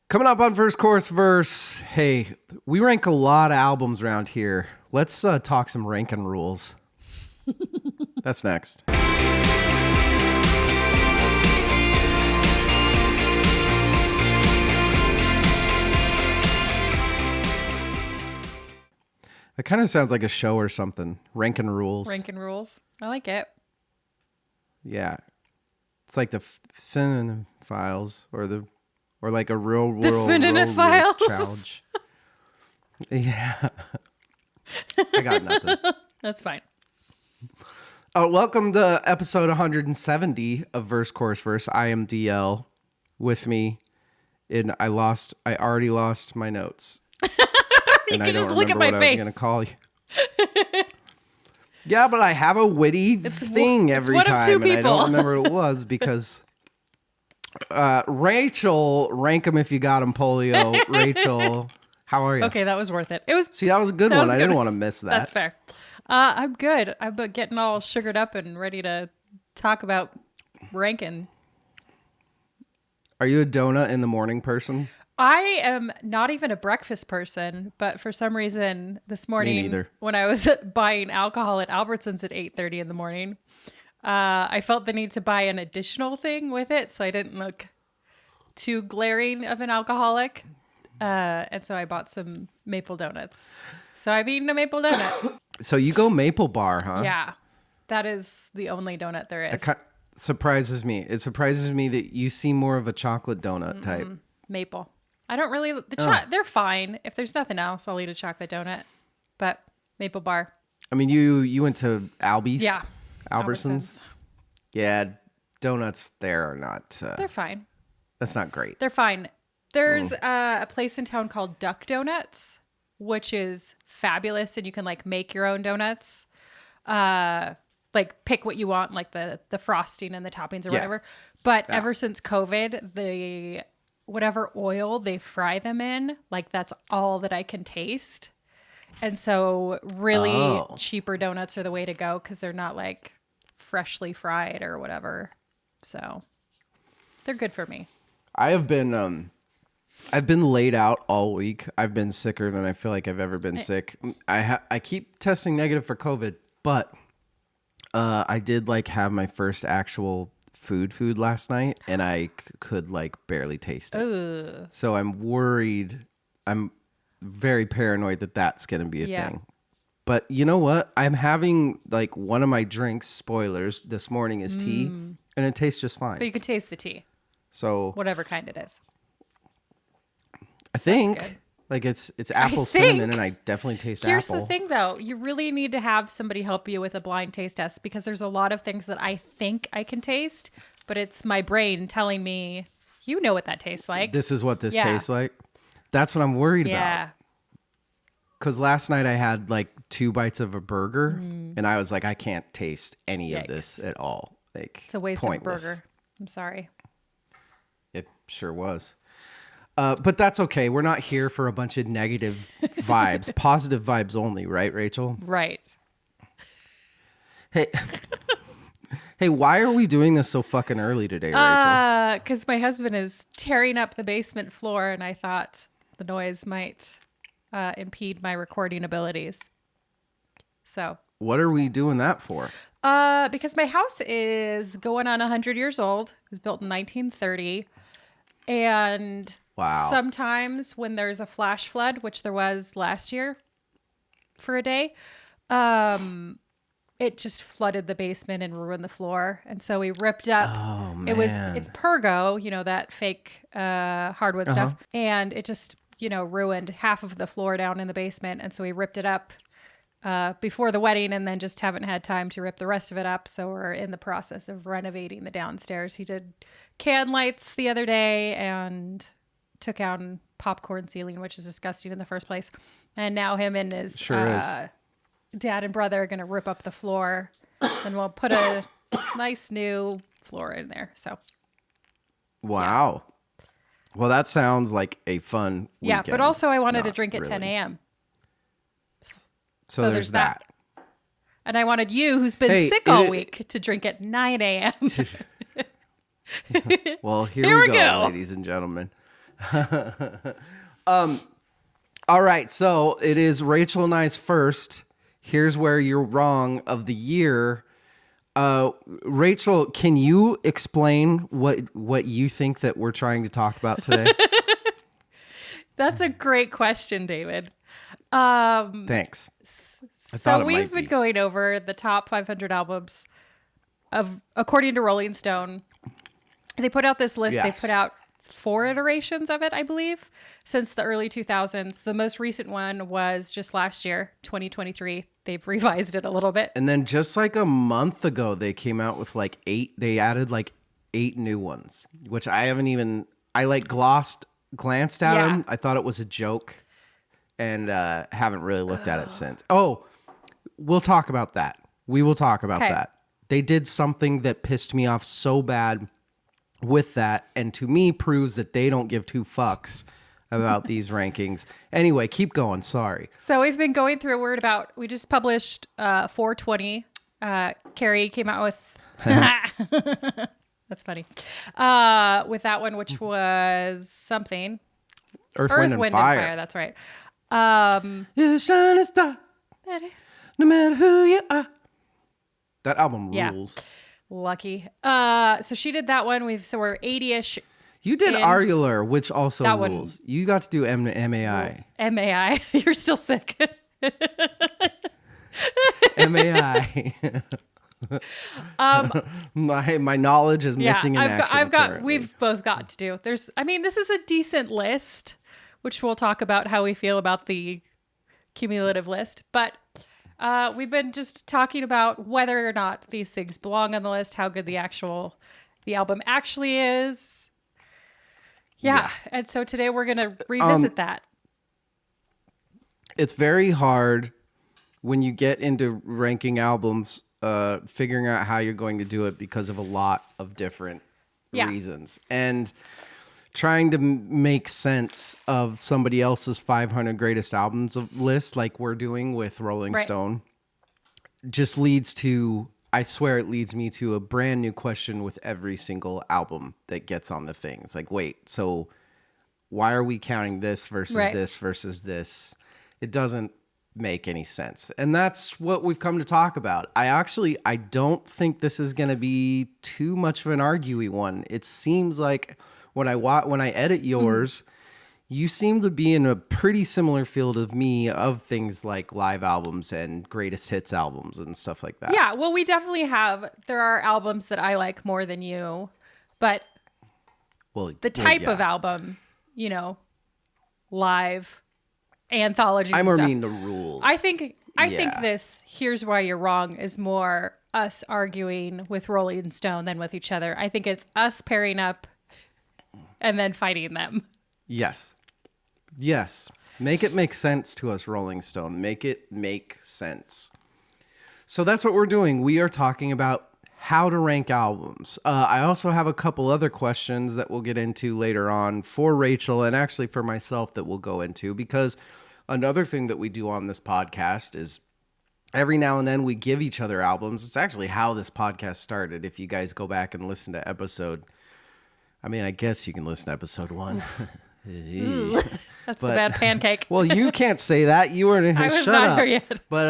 Coming up on First Course Verse, hey, we rank a lot of albums around here. Let's talk some ranking rules. That's next. It kind of sounds like a show or something. Ranking rules. Ranking rules. I like it. Yeah. It's like the Finna Files or like a real world challenge. Yeah. I got nothing. That's fine. Welcome to episode 170 of Verse Course Verse. I am DL. With me, and I already lost my notes. You can just look at my face. I was going to call you. Yeah, but I have a witty thing every time, and I don't remember what it was because Rachel, rank them if you got them, polio. Rachel, how are you? Okay, that was worth it. That was a good one. I didn't want to miss that. That's fair. I'm good. I'm getting all sugared up and ready to talk about ranking. Are you a donut in the morning person? I am not even a breakfast person, but for some reason this morning when I was buying alcohol at Albertsons at 8:30 in the morning, I felt the need to buy an additional thing with it so I didn't look too glaring of an alcoholic. And so I bought some maple donuts. So I've eaten a maple donut. So you go maple bar, huh? Yeah. That is the only donut there is. Surprises me. It surprises me that you seem more of a chocolate donut type. Maple. I don't really, they're fine. If there's nothing else, I'll eat a chocolate donut. But maple bar. I mean, you went to Albies? Yeah. Albertsons? Yeah, donuts there are not. They're fine. That's not great. They're fine. There's a place in town called Duck Donuts, which is fabulous. And you can like make your own donuts. Like pick what you want, like the frosting and the toppings or whatever. But ever since COVID, whatever oil they fry them in, like that's all that I can taste. And so really cheaper donuts are the way to go because they're not like freshly fried or whatever. So they're good for me. I've been laid out all week. I've been sicker than I feel like I've ever been sick. I keep testing negative for COVID, but I did like have my first actual food last night, and I could like barely taste it. Ugh. So I'm worried. I'm very paranoid that that's going to be a thing. But you know what? I'm having like one of my drinks, spoilers, this morning is tea, and it tastes just fine. But you can taste the tea. So whatever kind it is. I think like it's apple cinnamon, and I definitely taste apple. Here's the thing though. You really need to have somebody help you with a blind taste test because there's a lot of things that I think I can taste, but it's my brain telling me, you know what that tastes like. This is what this tastes like. That's what I'm worried about. Because last night I had like 2 bites of a burger, and I was like, I can't taste any of this at all. Like, it's a waste of a burger. I'm sorry. It sure was. But that's okay. We're not here for a bunch of negative vibes. Positive vibes only, right, Rachel? Right. Hey, why are we doing this so fucking early today, Rachel? Because my husband is tearing up the basement floor, and I thought the noise might impede my recording abilities. So. What are we doing that for? Because my house is going on 100 years old. It was built in 1930. And sometimes when there's a flash flood, which there was last year for a day, it just flooded the basement and ruined the floor. And so we ripped up. Oh, man. It's Pergo, that fake hardwood stuff. And it just, ruined half of the floor down in the basement. And so we ripped it up before the wedding and then just haven't had time to rip the rest of it up. So we're in the process of renovating the downstairs. He did can lights the other day and took out popcorn ceiling, which is disgusting in the first place. And now him and his dad and brother are going to rip up the floor and we'll put a nice new floor in there. So. Wow. Yeah. Well, that sounds like a fun weekend. Yeah, but also I wanted to drink at 10 a.m. So there's that. And I wanted you, who's been sick all week, to drink at 9 a.m. Well, here we go, ladies and gentlemen. All right, so it is Rachel and I's first. Here's where you're wrong of the year. Rachel, can you explain what you think that we're trying to talk about today? That's a great question, David. Thanks. So we've been going over the top 500 albums according to Rolling Stone. They put out this list. Yes. They put out 4 iterations of it, I believe, since the early 2000s. The most recent one was just last year, 2023. They've revised it a little bit. And then just like a month ago, they came out with like 8. They added like 8 new ones, which I haven't even. I like glanced at them. I thought it was a joke, and haven't really looked at it since. Oh, we'll talk about that. We will talk about that. They did something that pissed me off so bad with that, and to me proves that they don't give 2 fucks about these rankings. Anyway, keep going. Sorry. So we've been going through a word about. We just published 420. Carrie came out with. That's funny. With that one, which was something. Earth, Wind, and Fire. That's right. You shine a star, no matter who you are. That album rules. Lucky. So she did that one. We're 80-ish. You did Argular, which also that rules. You got to do MAI. MAI. You're still sick. MAI. My knowledge is missing in action. Currently. We've both got to do. This is a decent list, which we'll talk about how we feel about the cumulative list. But we've been just talking about whether or not these things belong on the list, how good the album actually is. Yeah. And so today we're going to revisit that. It's very hard when you get into ranking albums, figuring out how you're going to do it because of a lot of different reasons. And trying to make sense of somebody else's 500 greatest albums list like we're doing with Rolling Stone just leads to, I swear it leads me to a brand new question with every single album that gets on the thing. It's like, wait, so why are we counting this versus this versus this? It doesn't make any sense. And that's what we've come to talk about. I don't think this is going to be too much of an arguey one. It seems like when I edit yours, you seem to be in a pretty similar field of me of things like live albums and greatest hits albums and stuff like that. Yeah, well, we definitely have. There are albums that I like more than you, but the type of album, live, anthologies. I more mean the rules. I think this Here's Why You're Wrong is more us arguing with Rolling Stone than with each other. I think it's us pairing up and then fighting them. Yes. Make it make sense to us, Rolling Stone. Make it make sense. So that's what we're doing. We are talking about how to rank albums. I also have a couple other questions that we'll get into later on for Rachel and actually for myself that we'll go into, because another thing that we do on this podcast is every now and then we give each other albums. It's actually how this podcast started. If you guys go back and listen to I guess you can listen to episode 1. That's the bad pancake. Well, you can't say that. You weren't in here. I was Shut not up. here yet. But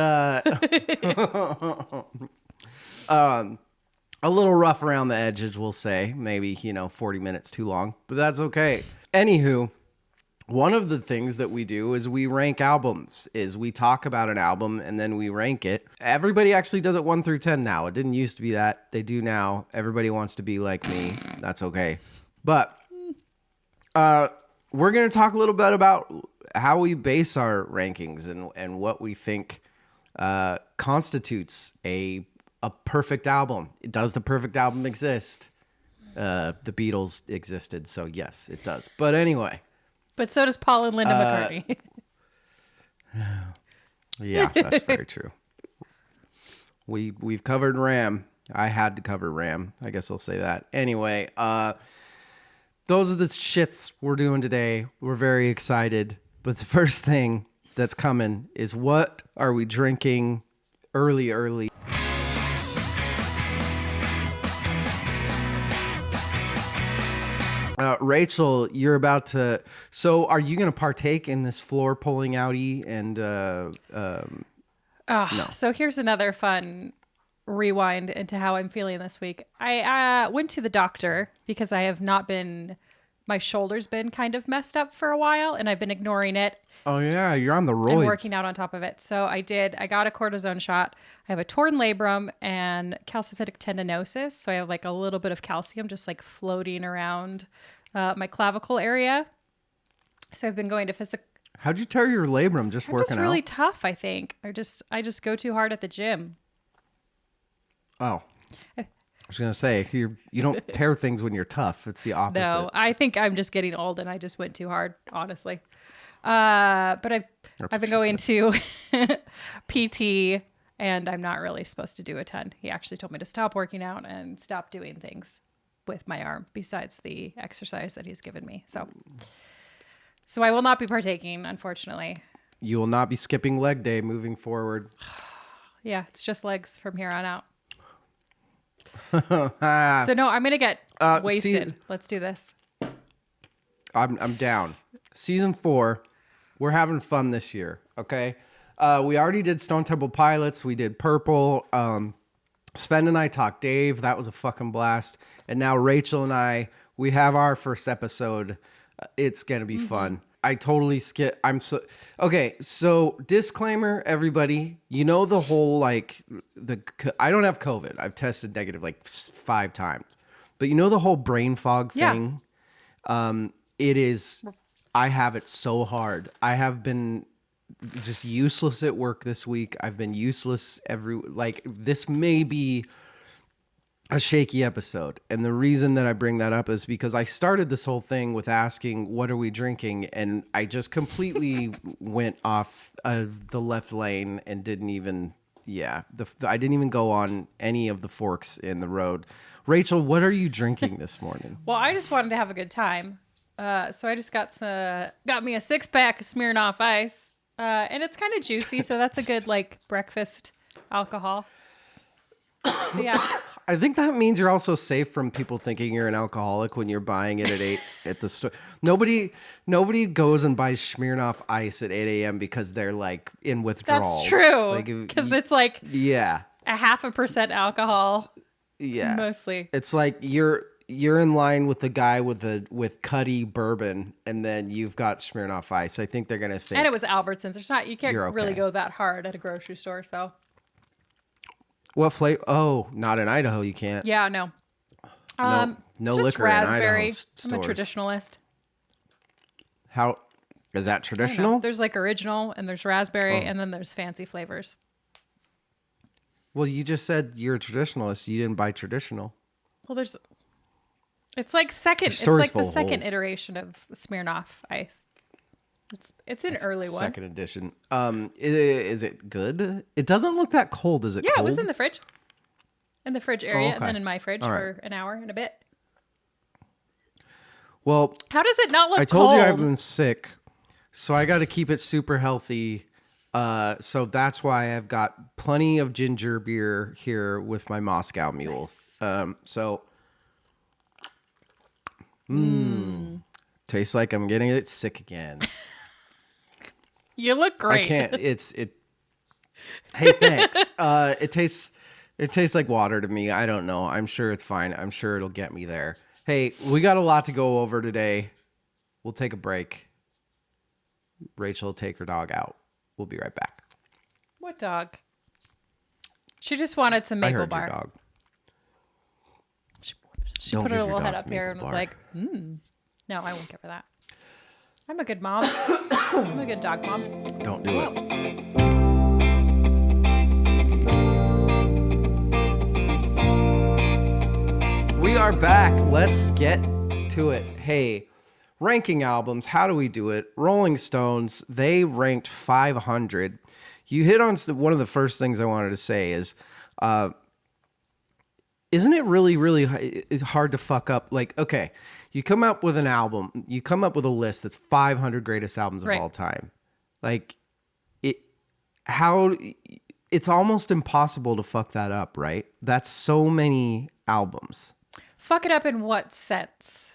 a little rough around the edges, we'll say. Maybe 40 minutes too long, but that's okay. Anywho, one of the things that we do is we rank albums. Is we talk about an album and then we rank it. Everybody actually does it 1 through 10 now. It didn't used to be that. They do now. Everybody wants to be like me. That's okay. But we're going to talk a little bit about how we base our rankings and what we think constitutes a perfect album. Does the perfect album exist? The Beatles existed, so yes, it does. But anyway. But so does Paul and Linda McCartney. Yeah, that's very true. We've covered Ram. I had to cover Ram. I guess I'll say that. Anyway, those are the shits we're doing today. We're very excited. But the first thing that's coming is, what are we drinking early? Rachel, you're about to. So, are you going to partake in this floor pulling outie? And no. So here's another fun rewind into how I'm feeling this week. I went to the doctor because I have not been. My shoulder's been kind of messed up for a while, and I've been ignoring it. Oh yeah, you're on the roids. And working out on top of it. So I got a cortisone shot. I have a torn labrum and calcific tendinosis. So I have like a little bit of calcium just like floating around my clavicle area. So I've been going to physical. How'd you tear your labrum? Just working just out? really tough, I think. I just go too hard at the gym. Oh. I was going to say, you don't tear things when you're tough. It's the opposite. No, I think I'm just getting old and I just went too hard, honestly. But I've been going to PT, and I'm not really supposed to do a ton. He actually told me to stop working out and stop doing things with my arm besides the exercise that he's given me. So I will not be partaking, unfortunately. You will not be skipping leg day moving forward. Yeah, it's just legs from here on out. So no, I'm gonna get wasted. Let's do this. I'm down. Season 4, we're having fun this year. Okay, we already did Stone Temple Pilots. We did Purple. Sven and I talked Dave. That was a fucking blast. And now Rachel and I, we have our first episode. It's gonna be fun. I totally skip. Okay. So disclaimer, everybody. You know the whole like I don't have COVID. I've tested negative like 5 times. But you know the whole brain fog thing. Yeah. It is. I have it so hard. I have been just useless at work this week. I've been useless this may be a shaky episode. And the reason that I bring that up is because I started this whole thing with asking, what are we drinking? And I just completely went off of the left lane and didn't even, I didn't even go on any of the forks in the road. Rachel, what are you drinking this morning? Well, I just wanted to have a good time. So I just got me a 6-pack of Smirnoff Ice. And it's kind of juicy. So that's a good like breakfast alcohol. So yeah. I think that means you're also safe from people thinking you're an alcoholic when you're buying it at 8 at the store. Nobody goes and buys Smirnoff Ice at 8 a.m. because they're like in withdrawal. That's true. Because it's like a 0.5% alcohol. Yeah. Mostly. It's like you're in line with the guy with Cuddy bourbon, and then you've got Smirnoff Ice. I think they're gonna think. And it was Albertsons. You can't really go that hard at a grocery store. So. What flavor? Oh, not in Idaho. You can't. Yeah, no. No just liquor raspberry. in Idaho stores. I'm a traditionalist. How is that traditional? There's like original, and there's raspberry, and then there's fancy flavors. Well, you just said you're a traditionalist. You didn't buy traditional. Well, it's like the second iteration of Smirnoff Ice. It's an early one. Second edition. Is it good? It doesn't look that cold. Is it cold? Yeah, it was in the fridge. In the fridge area, and then in my fridge All right. for an hour and a bit. Well, how does it not look cold? I told you I've been sick, so I got to keep it super healthy. So that's why I've got plenty of ginger beer here with my Moscow Mule. Nice. Tastes like I'm getting it sick again. You look great. I can't. Hey, thanks. It tastes like water to me. I don't know. I'm sure it's fine. I'm sure it'll get me there. Hey, we got a lot to go over today. We'll take a break. Rachel will take her dog out. We'll be right back. What dog? She just wanted some maple bar. Your dog. She put her little head up here and was like, No, I won't give her that. I'm a good mom. I'm a good dog mom. Don't do it. We are back. Let's get to it. Hey, ranking albums. How do we do it? Rolling Stones, they ranked 500. You hit on one of the first things I wanted to say is, isn't it really, really hard to fuck up? Like, okay, you come up with an album, you come up with a list that's 500 greatest albums of all time. Like, it's almost impossible to fuck that up, right? That's so many albums. Fuck it up in what sense?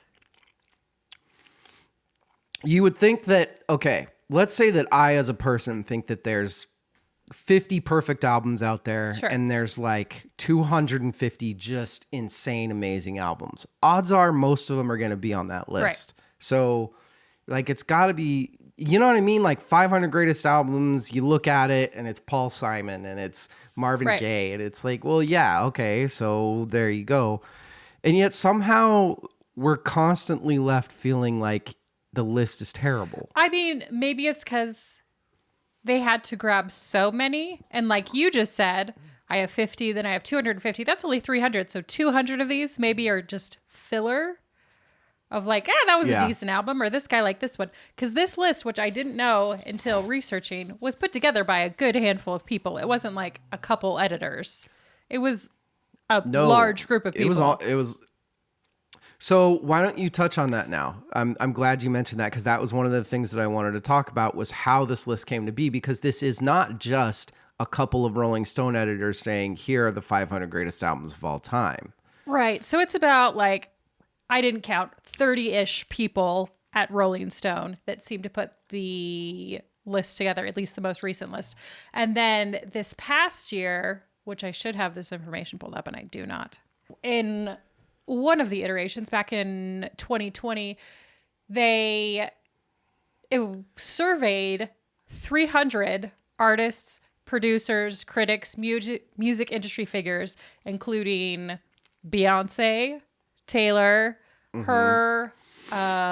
you would think that, okay, let's say that I as a person think that there's 50 perfect albums out there, Sure. and there's like 250 just insane, amazing albums. Odds are most of them are going to be on that list. Right. So like, it's got to be, you know what I mean? Like 500 greatest albums, you look at it and it's Paul Simon and it's Marvin Right. Gaye. And it's like, well, yeah, okay. So there you go. And yet somehow we're constantly left feeling like the list is terrible. I mean, maybe it's because they had to grab so many. And like you just said, I have 50, then I have 250. That's only 300. So 200 of these maybe are just filler of like, that was a decent album, or this guy liked this one. Because this list, which I didn't know until researching, was put together by a good handful of people. It wasn't like a couple editors. It was a large group of people. It was. So why don't you touch on that now? I'm glad you mentioned that, because that was one of the things that I wanted to talk about, was how this list came to be, because this is not just a couple of Rolling Stone editors saying, here are the 500 greatest albums of all time. Right. So it's about like, I didn't count 30-ish people at Rolling Stone that seemed to put the list together, at least the most recent list. And then this past year, which I should have this information pulled up and I do not, in one of the iterations back in 2020, they surveyed 300 artists, producers, critics, music industry figures, including Beyonce, Taylor, her,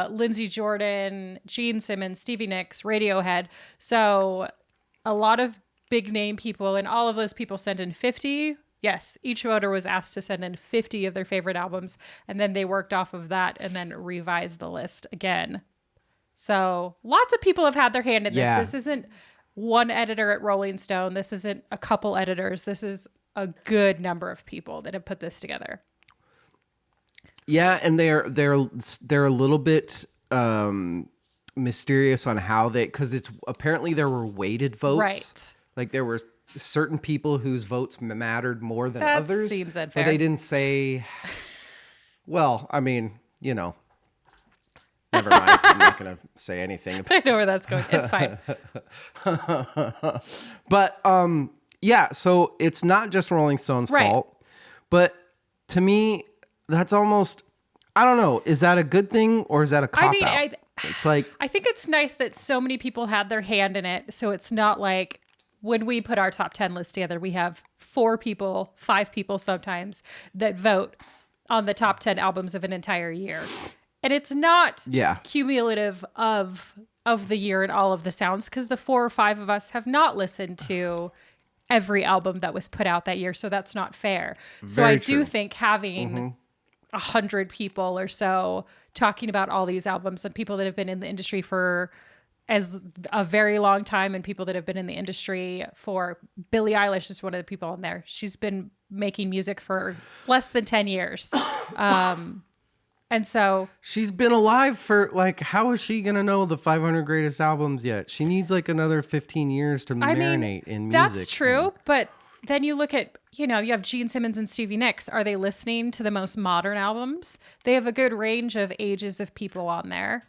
Lindsey Jordan, Gene Simmons, Stevie Nicks, Radiohead. So a lot of big name people, and all of those people sent in 50. Yes, each voter was asked to send in 50 of their favorite albums, and then they worked off of that and then revised the list again. So lots of people have had their hand in this. Yeah. This isn't one editor at Rolling Stone. This isn't a couple editors. This is a good number of people that have put this together. Yeah, and they're a little bit mysterious on how they, because it's apparently there were weighted votes. Right. Like there were certain people whose votes mattered more than That others. seems unfair. But they didn't say. Well, I mean, you know. Never mind. I'm not going to say anything. I know where that's going. It's fine. But yeah, so it's not just Rolling Stone's Right. fault. But to me, that's almost, I don't know, is that a good thing or is that a cop-out? It's like, I think it's nice that so many people had their hand in it. So it's not like when we put our top 10 list together, we have 4 people, 5 people sometimes that vote on the top 10 albums of an entire year. And it's not cumulative of the year and all of the sounds, because the 4 or 5 of us have not listened to every album that was put out that year. So that's not fair. So I do think having 100 people or so talking about all these albums, and people that have been in the industry for as a very long time, and people that have been in the industry for, Billie Eilish is one of the people on there. She's been making music for less than 10 years. And so she's been alive for, like, how is she going to know the 500 greatest albums yet? She needs like another 15 years to marinate in music. That's true. But then you look at, you have Gene Simmons and Stevie Nicks. Are they listening to the most modern albums? They have a good range of ages of people on there.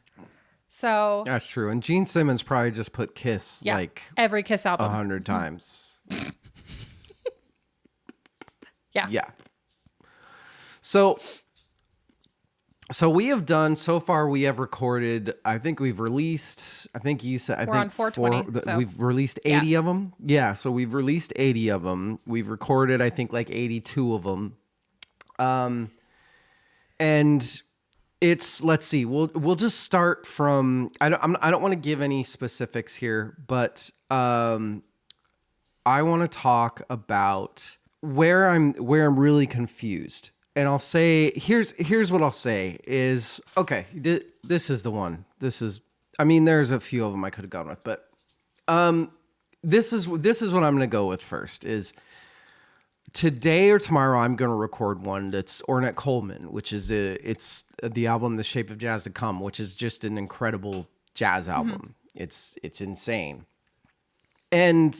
So that's true. And Gene Simmons probably just put Kiss like every Kiss album 100 times. Yeah. Yeah. So we have done, so far we have recorded, I think we've released, I think you said, We're on 420. So. We've released 80 of them. Yeah, so we've released 80 of them. We've recorded, I think, like 82 of them. And it's, let's see, we'll just start from, I don't want to give any specifics here, but I want to talk about where I'm really confused. And I'll say, here's what I'll say is, okay, this is the one. I mean, there's a few of them I could have gone with, but this is what I'm going to go with first is today or tomorrow I'm going to record one that's Ornette Coleman, which is it's the album The Shape of Jazz to Come, which is just an incredible jazz album. Mm-hmm. It's insane. And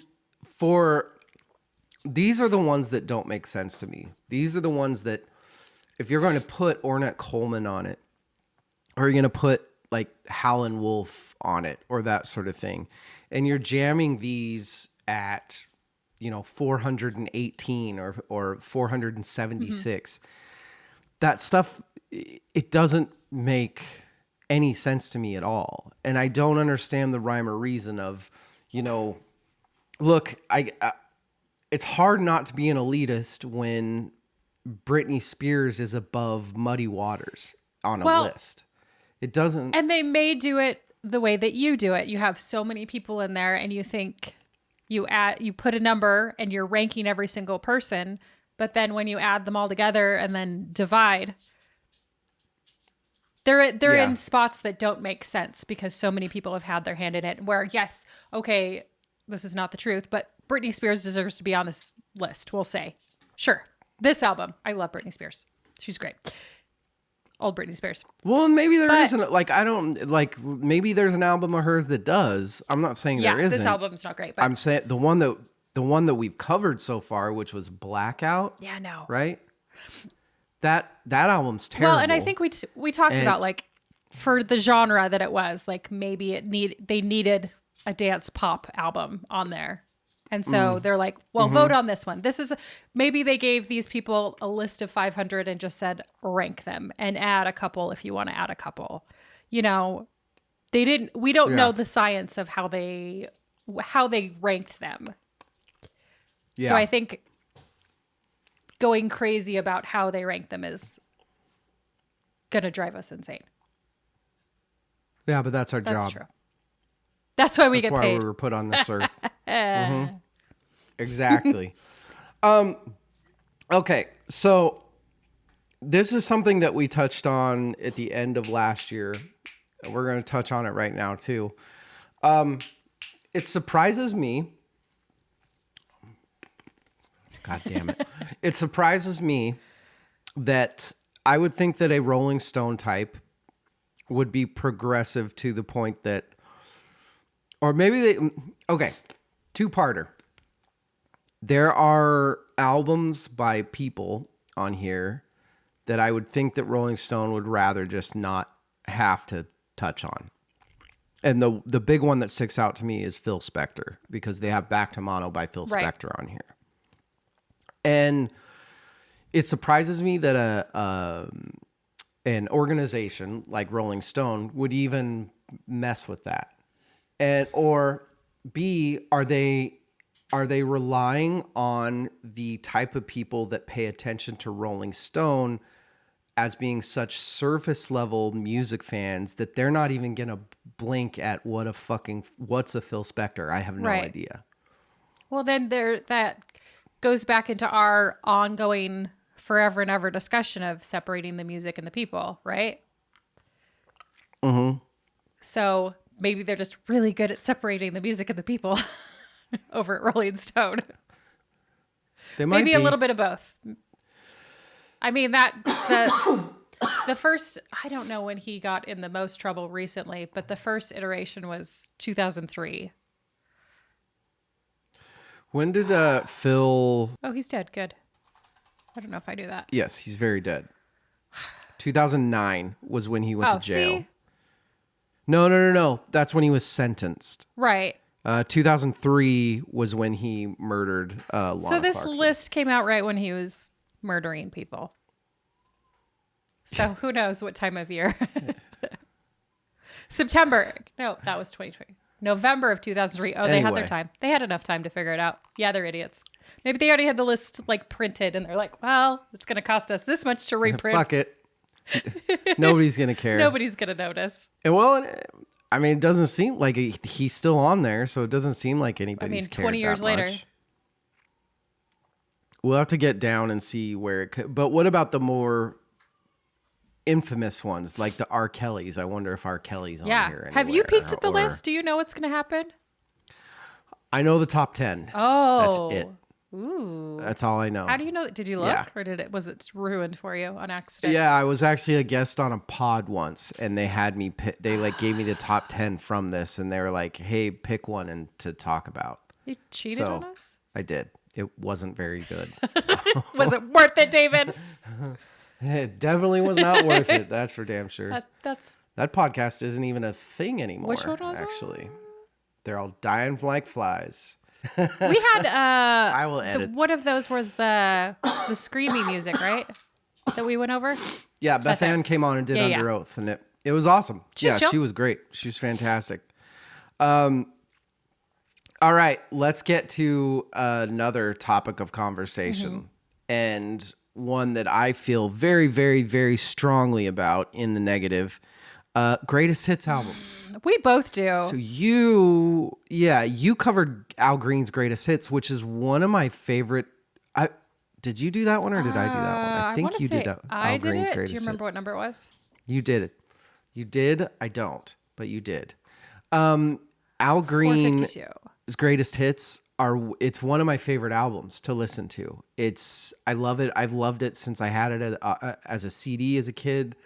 these are the ones that don't make sense to me. These are the ones that, if you're going to put Ornette Coleman on it, or you're going to put like Howlin' Wolf on it or that sort of thing. And you're jamming these at, 418 or 476. That stuff, it doesn't make any sense to me at all. And I don't understand the rhyme or reason of, look, it's hard not to be an elitist when Britney Spears is above Muddy Waters on a list. It doesn't. And they may do it the way that you do it. You have so many people in there and you think you put a number and you're ranking every single person. But then when you add them all together and then divide, they're in spots that don't make sense because so many people have had their hand in it. Where, yes, okay, this is not the truth, but Britney Spears deserves to be on this list, we'll say. Sure. This album, I love Britney Spears. She's great. Old Britney Spears. Well, maybe there isn't. Like, I don't, like, maybe there's an album of hers that does. I'm not saying there isn't. This album's not great. But I'm saying the one that we've covered so far, which was Blackout. Yeah, no. Right? That album's terrible. Well, and I think we talked about, like, for the genre that it was, like, maybe they needed a dance pop album on there. And so they're like, well, vote on this one. Maybe they gave these people a list of 500 and just said, rank them and add a couple if you want to add a couple. We don't know the science of how they ranked them. Yeah. So I think going crazy about how they rank them is going to drive us insane. Yeah, but that's our job. That's true. That's why we get paid. That's why we were put on this earth. Exactly. Okay, so this is something that we touched on at the end of last year. We're going to touch on it right now too. It surprises me. God damn it. It surprises me that I would think that a Rolling Stone type would be progressive to the point that, or maybe two-parter. There are albums by people on here that I would think that Rolling Stone would rather just not have to touch on. And the big one that sticks out to me is Phil Spector, because they have Back to Mono by Phil Spector on here. And it surprises me that an organization like Rolling Stone would even mess with that. And or B, are they relying on the type of people that pay attention to Rolling Stone as being such surface level music fans that they're not even going to blink at what's a Phil Spector? I have no idea. Well, then that goes back into our ongoing forever and ever discussion of separating the music and the people, right? Mm-hmm. So maybe they're just really good at separating the music and the people over at Rolling Stone. They might maybe a little bit of both. I mean, the first, I don't know when he got in the most trouble recently, but the first iteration was 2003. When did Phil... Oh, he's dead. Good. I don't know if I knew that. Yes, he's very dead. 2009 was when he went to jail. See? No. That's when he was sentenced. Right. 2003 was when he murdered Lana So this Clarkson. list came out right when he was murdering people. So who knows what time of year? September. No, that was 2020. November of 2003. Oh, they had their time. They had enough time to figure it out. Yeah, they're idiots. Maybe they already had the list like printed and they're like, well, it's going to cost us this much to reprint. Fuck it. Nobody's going to care. Nobody's going to notice. And well, I mean, it doesn't seem like he's still on there, so it doesn't seem like anybody's cared 20 years that later. much. We'll have to get down and see where it could. But what about the more infamous ones, like the R. Kellys? I wonder if R. Kelly's on here anywhere. Have you peeked at the list? Do you know what's going to happen? I know the top 10. Oh. That's it. Ooh. That's all I know. How do you know? Did you look? Yeah. Or was it ruined for you on accident? Yeah, I was actually a guest on a pod once, and they had me they like gave me the top 10 from this, and they were like, hey, pick one and to talk about. You cheated on us? I did. It wasn't very good. Was it worth it, David? It definitely was not worth it. That's for damn sure. That's That podcast isn't even a thing anymore. Which one was it? actually? They're all dying like flies. We had I will edit. one of those was the screamy music, right? That we went over. Yeah, Beth Ann came on and did Under Oath, and it was awesome. She was great. She was fantastic. All right, let's get to another topic of conversation, and one that I feel very, very, very strongly about in the negative. Greatest hits albums. We both do. So you covered Al Green's greatest hits, which is one of my favorite. Did you do that one or did I do that one? I think you did. I did Green's it. Greatest Do you remember hits. what number it was? You did it. You did. I don't, but you did. Al Green's greatest hits it's one of my favorite albums to listen to. I love it. I've loved it since I had it as a CD as a kid.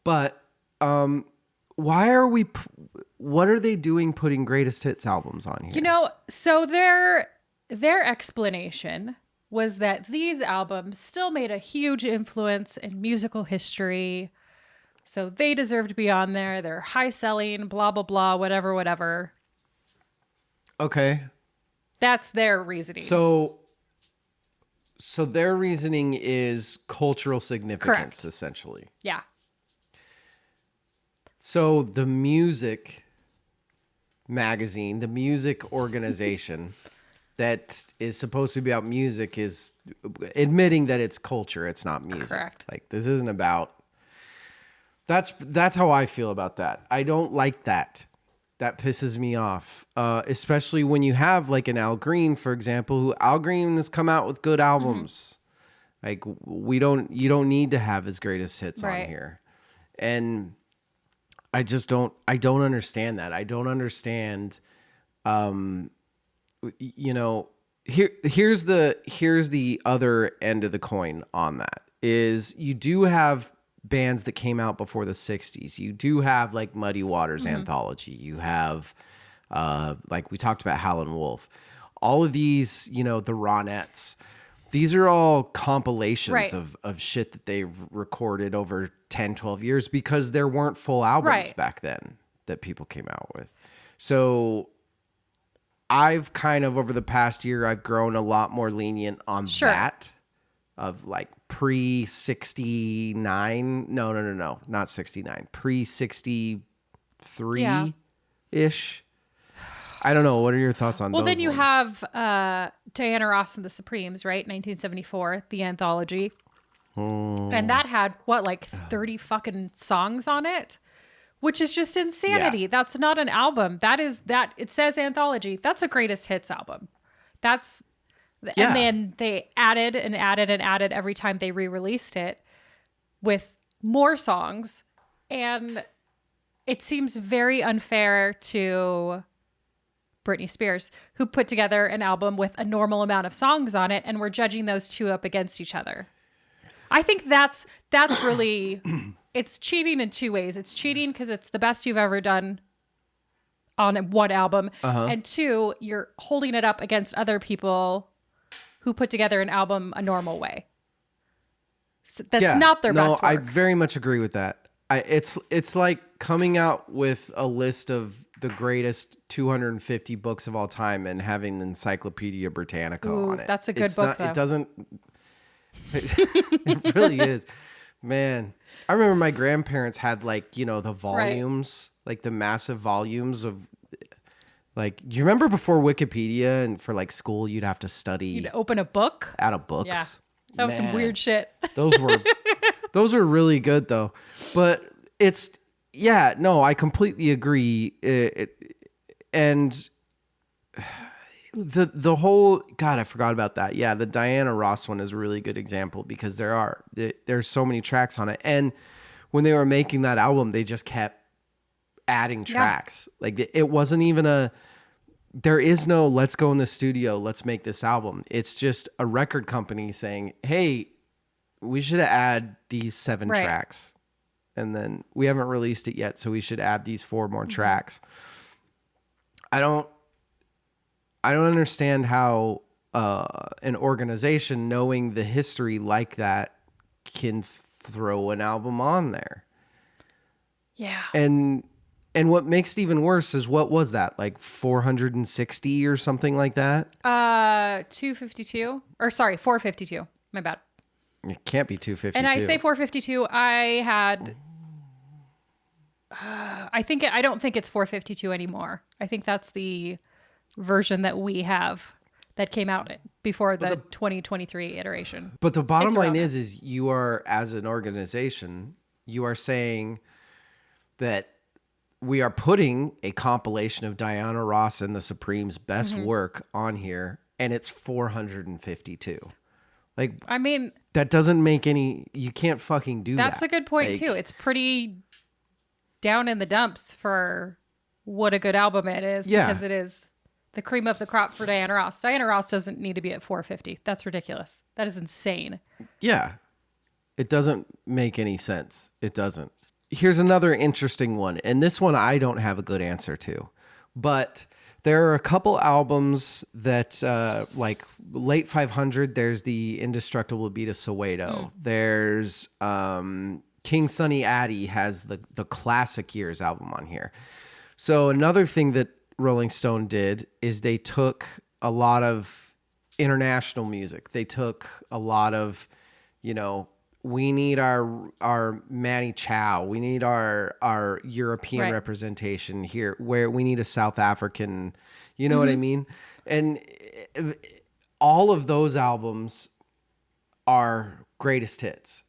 But what are they doing putting greatest hits albums on here? So their explanation was that these albums still made a huge influence in musical history. So they deserve to be on there. They're high selling, blah, blah, blah, whatever. Okay. That's their reasoning. So their reasoning is cultural significance, Correct. essentially. Yeah. So the music magazine, the music organization that is supposed to be about music is admitting that it's culture, it's not music. Correct. Like this isn't about. That's how I feel about that. I don't like that. That pisses me off, especially when you have like an Al Green, for example, who Al Green has come out with good albums. Like you don't need to have his greatest hits on here. And I don't understand that. I don't understand, here's the other end of the coin on that is you do have bands that came out before the 60s. You do have like Muddy Waters Anthology. You have like we talked about Howlin' Wolf. All of these, the Ronettes. These are all compilations of shit that they've recorded over 10, 12 years because there weren't full albums back then that people came out with. So I've kind of over the past year, I've grown a lot more lenient on that. Of like pre-69. No, not 69. Pre-63-ish. I don't know. What are your thoughts on those? Well, then you ones? have Diana Ross and the Supremes, right? 1974, the anthology. And that had, 30 fucking songs on it? Which is just insanity. Yeah. That's not an album. It says anthology. That's a greatest hits album. And then they added and added and added every time they re-released it with more songs. And it seems very unfair to Britney Spears, who put together an album with a normal amount of songs on it, and we're judging those two up against each other. I think that's really, it's cheating in two ways. It's cheating because it's the best you've ever done on one album. And two, you're holding it up against other people who put together an album a normal way. So that's not their best work. I very much agree with that. It's like coming out with a list of the greatest 250 books of all time and having Encyclopedia Britannica on it. That's a good book, though. It doesn't... It really is. Man, I remember my grandparents had the volumes, like the massive volumes of... Like, you remember before Wikipedia and for school, you'd have to study. You'd open a book out of books. Yeah, that was some weird shit. Those were really good though. But I completely agree. And the whole I forgot about that. Yeah, the Diana Ross one is a really good example because there's so many tracks on it. And when they were making that album, they just kept adding tracks. It wasn't even there is no let's go in the studio, let's make this album. It's just a record company saying, hey, we should add these 7 tracks, and then we haven't released it yet, so we should add these 4 more tracks. I don't understand how an organization knowing the history like that can throw an album on there. Yeah. And what makes it even worse is, what was that? Like 460 or something like that? 252 or sorry, 452. My bad. It can't be 252. And I say 452. I had, I don't think it's 452 anymore. I think that's the version that we have that came out before the 2023 iteration. But the bottom line is you are, as an organization, you are saying that we are putting a compilation of Diana Ross and the Supremes' best work on here, and it's 452. Like, I mean, that doesn't make any, you can't fucking do that. That's a good point too. It's pretty down in the dumps for what a good album it is, because it is the cream of the crop for Diana Ross. Diana Ross doesn't need to be at 450. That's ridiculous. That is insane. Yeah. It doesn't make any sense. It doesn't. Here's another interesting one, and this one I don't have a good answer to, but there are a couple albums that, like late 500, there's the Indestructible Beat of Soweto. There's King Sunny Addy has the Classic Years album on here. So another thing that Rolling Stone did is they took a lot of international music. They took a lot of, we need our Manny Chow. We need our European representation here, where we need a South African, you know what I mean? And all of those albums are greatest hits.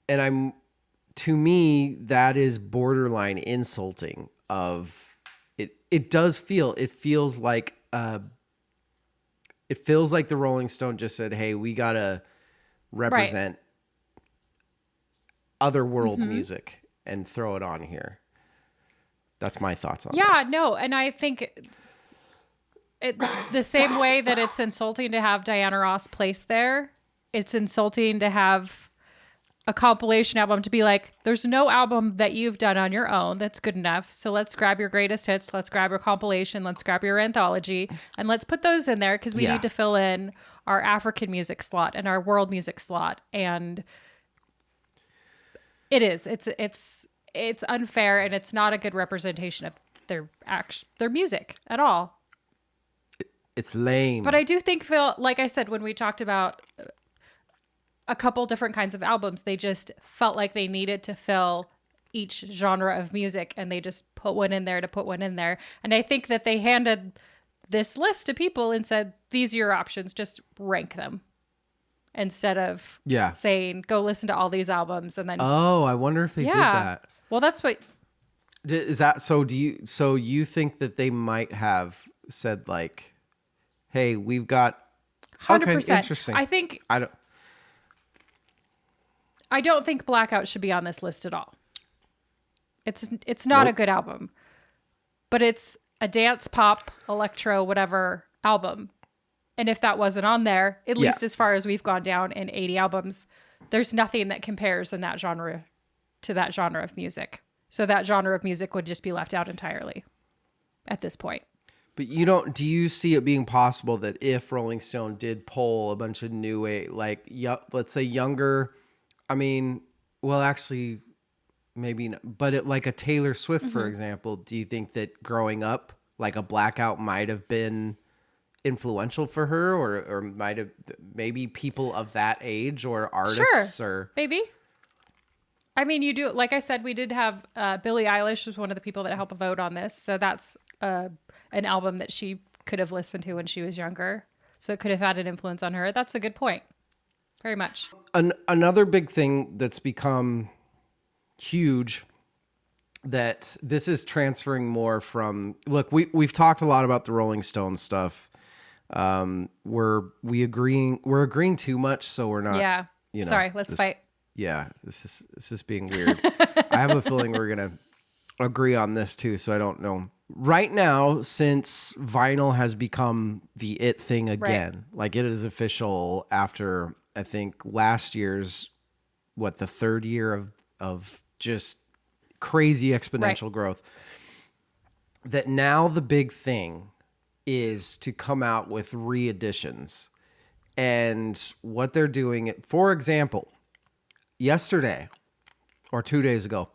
And to me, that is borderline insulting of it. It feels like the Rolling Stone just said, hey, we got to represent other world music and throw it on here. That's my thoughts on that. Yeah, no, and I think the same way that it's insulting to have Diana Ross placed there, it's insulting to have a compilation album to be like, there's no album that you've done on your own that's good enough, so let's grab your greatest hits, let's grab your compilation, let's grab your anthology, and let's put those in there because we need to fill in our African music slot and our world music slot. And it's unfair, and it's not a good representation of their music at all. It's lame. But I do think, Phil, like I said, when we talked about a couple different kinds of albums, they just felt like they needed to fill each genre of music, and they just put one in there to put one in there. And I think that they handed this list to people and said, these are your options, just rank them. Instead of saying, go listen to all these albums and then. Oh, I wonder if they did that. Well, that's what. Is that so? So you think that they might have said, like, hey, we've got 100%. Okay, interesting. I don't think Blackout should be on this list at all. It's not a good album, but it's a dance, pop, electro, whatever album. And if that wasn't on there, at least as far as we've gone down in 80 albums, there's nothing that compares in that genre to that genre of music. So that genre of music would just be left out entirely at this point. But do you see it being possible that if Rolling Stone did poll a bunch of new age, like, let's say younger, actually maybe not, but like a Taylor Swift, for example, do you think that growing up, like a Blackout might have been influential for her, or might have maybe people of that age or artists? Sure, or maybe. You do, like I said, we did have Billie Eilish was one of the people that helped vote on this, so that's an album that she could have listened to when she was younger, so it could have had an influence on her. That's a good point, very much. Another big thing that's become huge, that this is transferring more from, look, we've talked a lot about the Rolling Stone stuff. We're agreeing too much, so we're not. Yeah. Sorry, let's fight. Yeah, this is being weird. I have a feeling we're gonna agree on this too, so I don't know. Right now, since vinyl has become the it thing again, like it is official after, I think, last year's, the third year of just crazy exponential growth, that now the big thing is to come out with re-editions. And what they're doing, for example, yesterday or 2 days ago,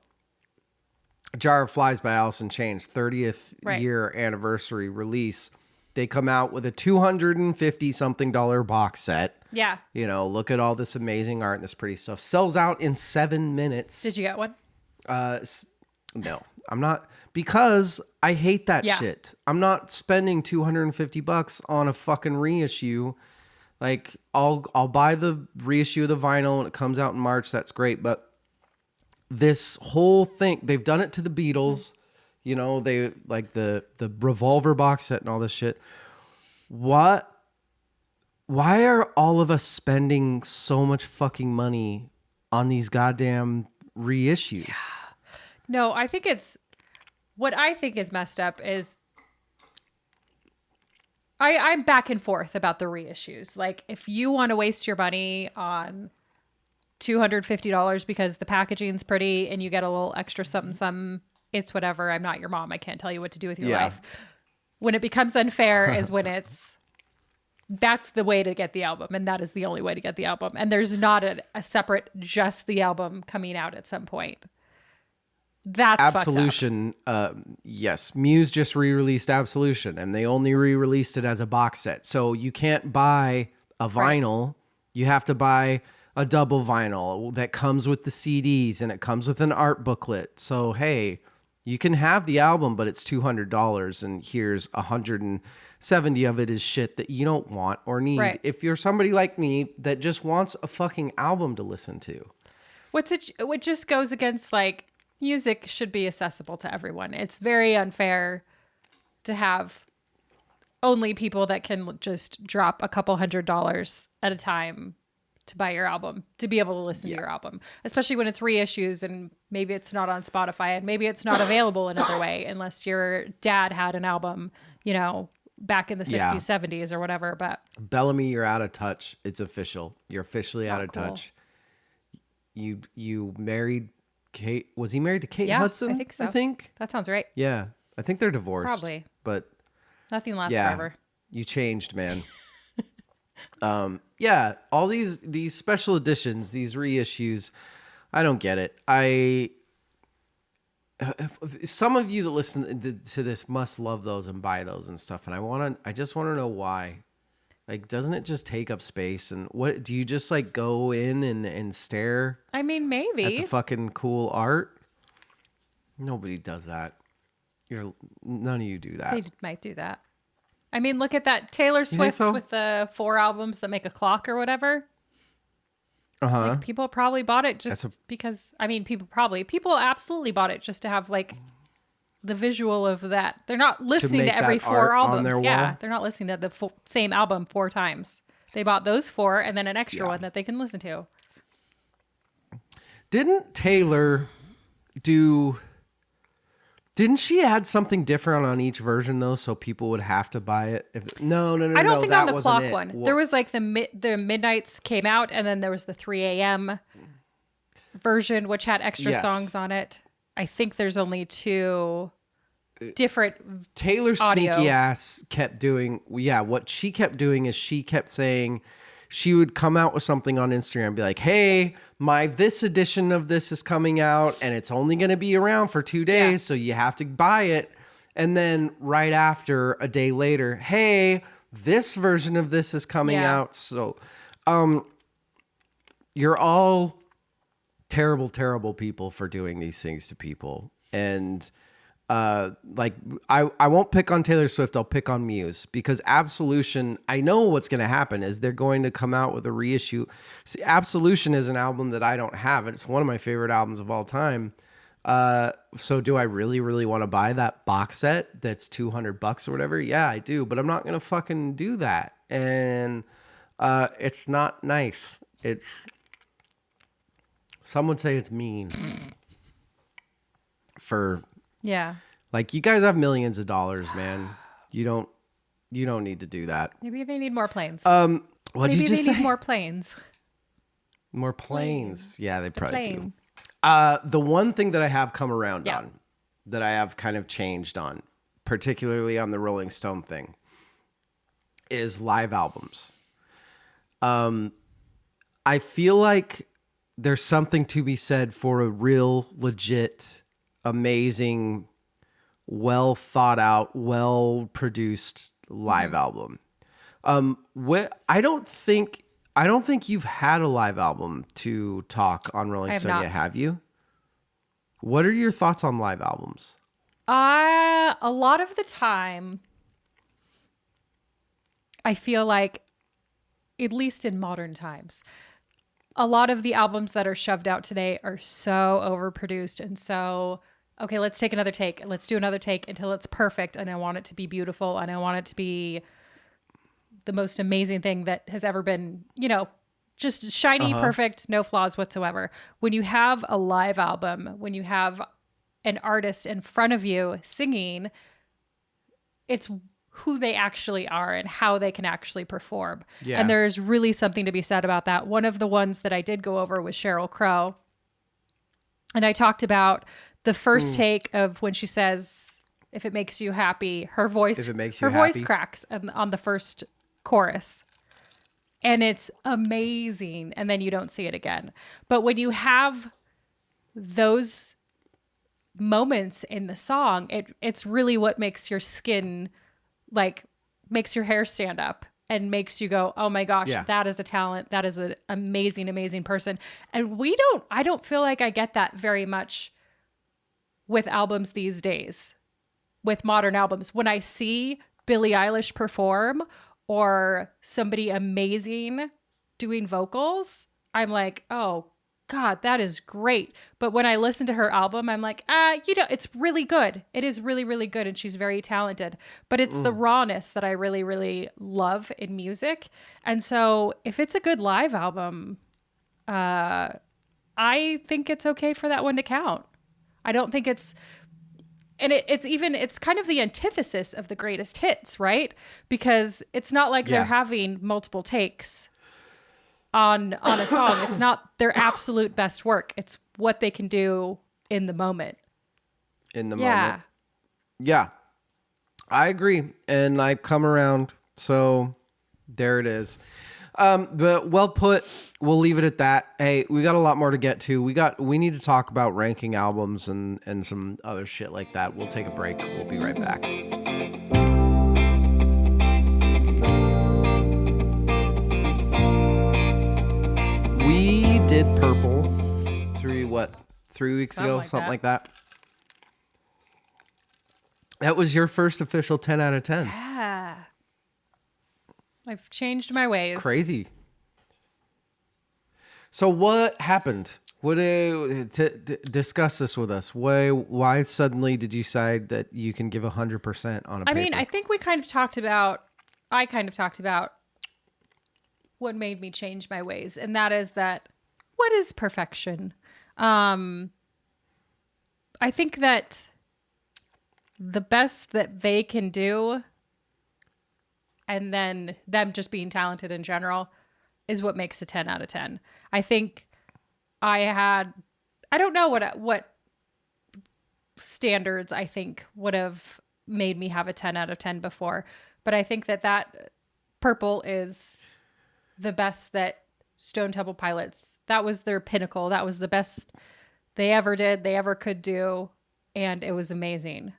Jar of Flies by Alice in Chains 30th year anniversary release. They come out with a $250 something box set. Yeah. You know, look at all this amazing art and this pretty stuff. Sells out in 7 minutes. Did you get one? No, I'm not, because I hate that shit. I'm not spending $250 on a fucking reissue. Like, I'll buy the reissue of the vinyl when it comes out in March. That's great, but this whole thing, they've done it to the Beatles. You know, they like the Revolver box set and all this shit. Why are all of us spending so much fucking money on these goddamn reissues? No, I think what I think is messed up is I'm back and forth about the reissues. Like, if you want to waste your money on $250 because the packaging's pretty and you get a little extra something, it's whatever. I'm not your mom. I can't tell you what to do with your life. When it becomes unfair is when that's the way to get the album, and that is the only way to get the album. And there's not a separate just the album coming out at some point. That's Absolution. Yes, Muse just re-released Absolution, and they only re-released it as a box set. So you can't buy a vinyl. Right. You have to buy a double vinyl that comes with the CDs, and it comes with an art booklet. So, hey, you can have the album, but it's $200, and here's 170 of it is shit that you don't want or need. Right. If you're somebody like me that just wants a fucking album to listen to. What just goes against, like, music should be accessible to everyone. It's very unfair to have only people that can just drop a couple $100 at a time to buy your album, to be able to listen to your album, especially when it's reissues and maybe it's not on Spotify and maybe it's not available another way unless your dad had an album, you know, back in the 60s, 70s or whatever. But Bellamy, you're out of touch. It's official. You're officially out of touch. You married Kate. Was he married to Kate Hudson? I think so. That sounds right. Yeah. I think they're divorced. Probably. But nothing lasts forever. You changed, man. All these special editions, these reissues, I don't get it. Some of you that listen to this must love those and buy those and stuff, and I just want to know why. Like, doesn't it just take up space? And what do you just like go in and stare? I mean, maybe at the fucking cool art. Nobody does that. None of you do that. They might do that. I mean, look at that Taylor Swift with the 4 albums that make a clock or whatever. Like, people probably bought it just because, I mean, people absolutely bought it just to have like the visual of that. They're not listening to every 4 albums. They're not listening to the same album 4 times. They bought those 4 and then an extra one that they can listen to. Didn't Taylor Didn't she add something different on each version though, so people would have to buy it? No. I don't think on the clock one. There was like the Midnights came out, and then there was the 3 a.m. version, which had extra songs on it. I think there's only 2 different. Taylor's sneaky ass kept doing. What she kept doing is she kept saying she would come out with something on Instagram and be like, hey, this edition of this is coming out and it's only going to be around for 2 days. So you have to buy it. And then right after, a day later, hey, this version of this is coming out. So, you're all terrible, terrible people for doing these things to people. And, I won't pick on Taylor Swift. I'll pick on Muse, because Absolution, I know what's going to happen is they're going to come out with a reissue. See, Absolution is an album that I don't have. It's one of my favorite albums of all time. So do I really, really want to buy that box set that's $200 or whatever? Yeah, I do, but I'm not going to fucking do that. And, it's not nice. Some would say it's mean like, you guys have millions of dollars, man. You don't need to do that. Maybe they need more planes. What did you just say? Need more planes. More planes. Yeah, they probably do. The one thing that I have come around on, that I have kind of changed on, particularly on the Rolling Stone thing, is live albums. I feel like there's something to be said for a real, legit, amazing, well thought out, well produced live album. I don't think you've had a live album to talk on Rolling Stone yet, have you? What are your thoughts on live albums? A lot of the time, I feel like, at least in modern times, a lot of the albums that are shoved out today are so overproduced and so, okay, let's take another take. Let's do another take until it's perfect. And I want it to be beautiful. And I want it to be the most amazing thing that has ever been, just shiny, perfect, no flaws whatsoever. When you have a live album, when you have an artist in front of you singing, it's who they actually are and how they can actually perform. Yeah. And there's really something to be said about that. One of the ones that I did go over was Sheryl Crow. And I talked about the first take of when she says, if it makes you happy, her voice cracks on the first chorus. And it's amazing. And then you don't see it again. But when you have those moments in the song, it's really what makes your skin, makes your hair stand up and makes you go, oh my gosh, that is a talent. That is an amazing, amazing person. And I don't feel like I get that very much with albums these days, with modern albums. When I see Billie Eilish perform or somebody amazing doing vocals, I'm like, oh God, that is great. But when I listen to her album, I'm like, it's really good. It is really, really good. And she's very talented. But it's the rawness that I really, really love in music. And so if it's a good live album, I think it's okay for that one to count. I don't think it's, and it's kind of the antithesis of the greatest hits, right? Because it's not like they're having multiple takes on a song. It's not their absolute best work. It's what they can do in the moment. Moment. Yeah. I agree. And I come around. So there it is. But well put. We'll leave it at that. Hey, we got a lot more to get to. We need to talk about ranking albums and some other shit like that. We'll take a break. We'll be right back. We did Purple 3 weeks ago, something like that. That was your first official 10 out of 10. Yeah. I've changed my ways. Crazy. So what happened? Discuss this with us. Why suddenly did you decide that you can give 100% on a paper? I mean, I think I kind of talked about what made me change my ways. And that is what is perfection? I think that the best that they can do, and then them just being talented in general, is what makes a 10 out of 10. I think I don't know what standards I think would have made me have a 10 out of 10 before, but I think that Purple is the best that Stone Temple Pilots, that was their pinnacle. That was the best they ever did, they ever could do, and it was amazing.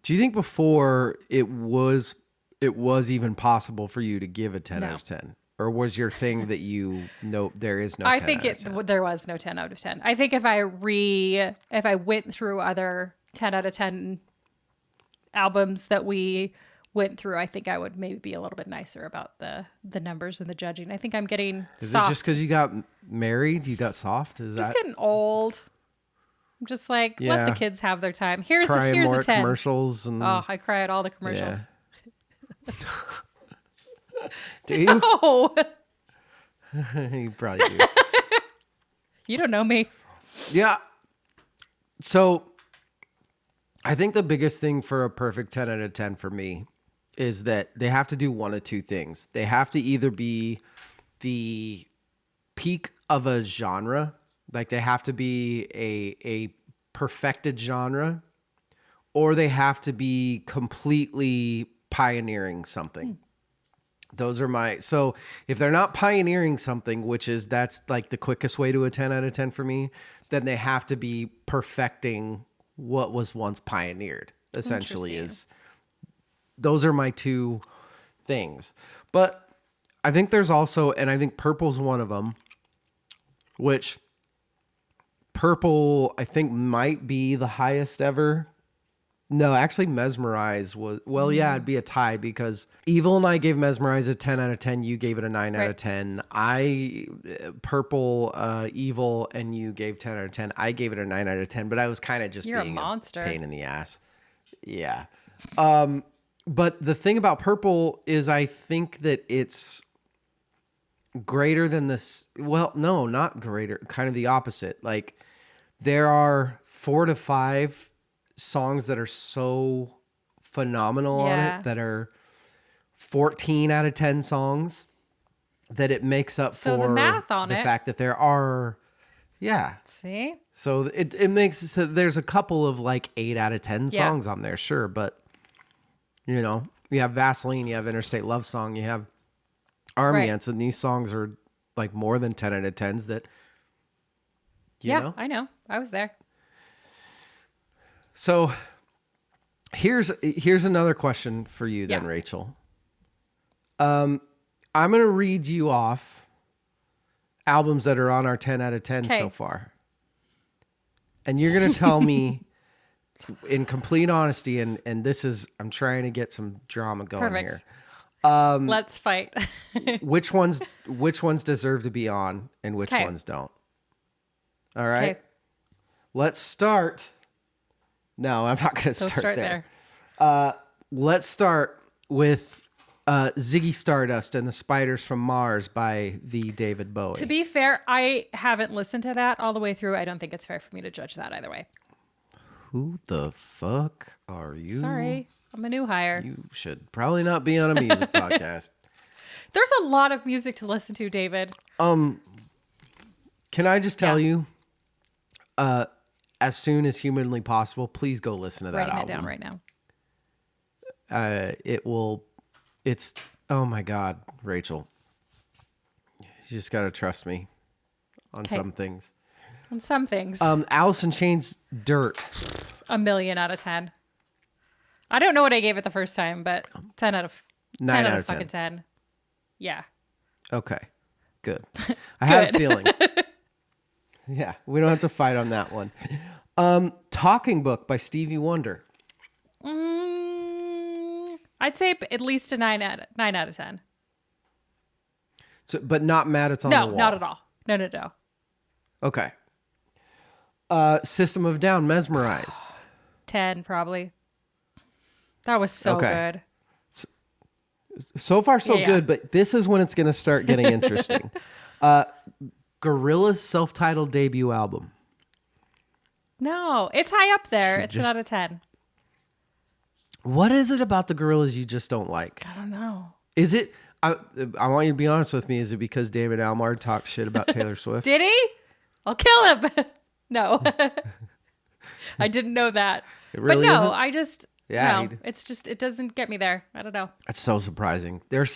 Do you think before it was even possible for you to give a 10 out of 10? Or was your thing that there is no 10 I think there was no 10 out of 10. I think if I went through other 10 out of 10 albums that we went through, I think I would maybe be a little bit nicer about the numbers and the judging. I think I'm getting soft. Is it just because you got married? You got soft? Just getting old. I'm just like, let the kids have their time. Here's a 10. Commercials and I cry at all the commercials. Yeah. Do you? No. You probably do. You don't know me. Yeah. So I think the biggest thing for a perfect 10 out of 10 for me is that they have to do one of two things. They have to either be the peak of a genre, like they have to be a perfected genre, or they have to be completely pioneering something. Those are so if they're not pioneering something, that's like the quickest way to a 10 out of 10 for me, then they have to be perfecting what was once pioneered, essentially. Those are my two things. But I think there's also, and I think Purple's one of them, which Purple, I think, might be the highest ever. No, actually, Mesmerize was, well, yeah, it'd be a tie because Evil and I gave Mesmerize a 10 out of 10. You gave it a 9 out of 10. Purple, Evil, and you gave 10 out of 10. I gave it a 9 out of 10, but I was kind of just being a monster. Pain in the ass. Yeah. But the thing about Purple is I think that it's greater than this. Well, no, not greater. Kind of the opposite. Like, there are 4 to 5 songs that are so phenomenal on it that are 14 out of 10 songs that it makes up for the math on the fact that there are, See? So it makes, so there's a couple of like 8 out of 10 songs on there, sure. But, you know, you have Vaseline, you have Interstate Love Song, you have Army Ants, and these songs are like more than 10 out of 10s that, you know? I know. I was there. So here's another question for you then, Rachel. I'm going to read you off albums that are on our 10 out of 10 so far. And you're going to tell me in complete honesty, and this is, I'm trying to get some drama going here. Let's fight. which ones deserve to be on and which ones don't. All right. Let's start. No, I'm not going to start there. Let's start with Ziggy Stardust and the Spiders from Mars by the David Bowie. To be fair, I haven't listened to that all the way through. I don't think it's fair for me to judge that either way. Who the fuck are you? Sorry, I'm a new hire. You should probably not be on a music podcast. There's a lot of music to listen to, David. Can I just tell you, as soon as humanly possible, please go listen to that album. Writing it down right now. It's, oh my God, Rachel. You just got to trust me on some things. On some things. Alice in Chains, Dirt. 1 million out of 10. I don't know what I gave it the first time, but 10 out of 9 out of fucking 10. Yeah. Okay, good. I had a feeling. Yeah, we don't have to fight on that one. Talking Book by Stevie Wonder. I'd say at least a 9 out of 10. So, but not Mad It's on the Wall. No, not at all. No. Okay. System of a Down, Mesmerize. 10 probably. That was so good. So far, so good, but this is when it's going to start getting interesting. Gorillaz' self-titled debut album. No, it's high up there. It's out of 10. What is it about the Gorillaz you just don't like? I don't know. Is it, I want you to be honest with me, is it because David Almar talks shit about Taylor Swift? Did he? I'll kill him. No. I didn't know that. It really but no, isn't? I just, no, it's just, it doesn't get me there. I don't know. That's so surprising. There are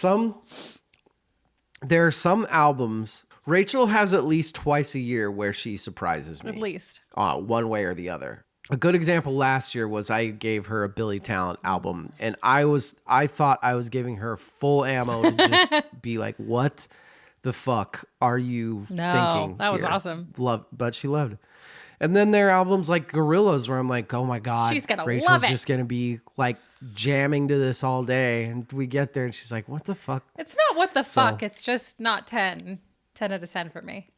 some albums. Rachel has at least twice a year where she surprises me. At least. One way or the other. A good example last year was I gave her a Billy Talent album, and I thought I was giving her full ammo to just be like, what the fuck are you thinking? That was awesome. But she loved it. And then there are albums like Gorillaz where I'm like, oh my God, she's gonna Rachel's love it. just going to be like jamming to this all day. And we get there and she's like, what the fuck? It's not what the fuck. It's just not 10. 10 out of 10 for me.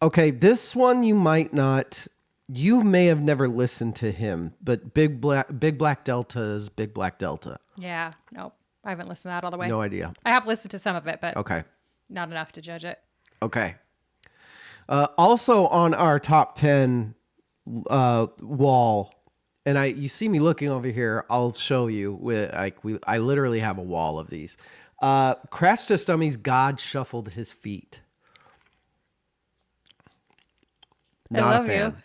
Okay, this one you may have never listened to him, but Big Black Delta's Big Black Delta. Yeah, nope. I haven't listened to that all the way. No idea. I have listened to some of it, but okay, not enough to judge it. Okay. Also on our top 10 wall, and you see me looking over here. I'll show you. I literally have a wall of these. Crash Test Dummies, God Shuffled His Feet. Not a fan.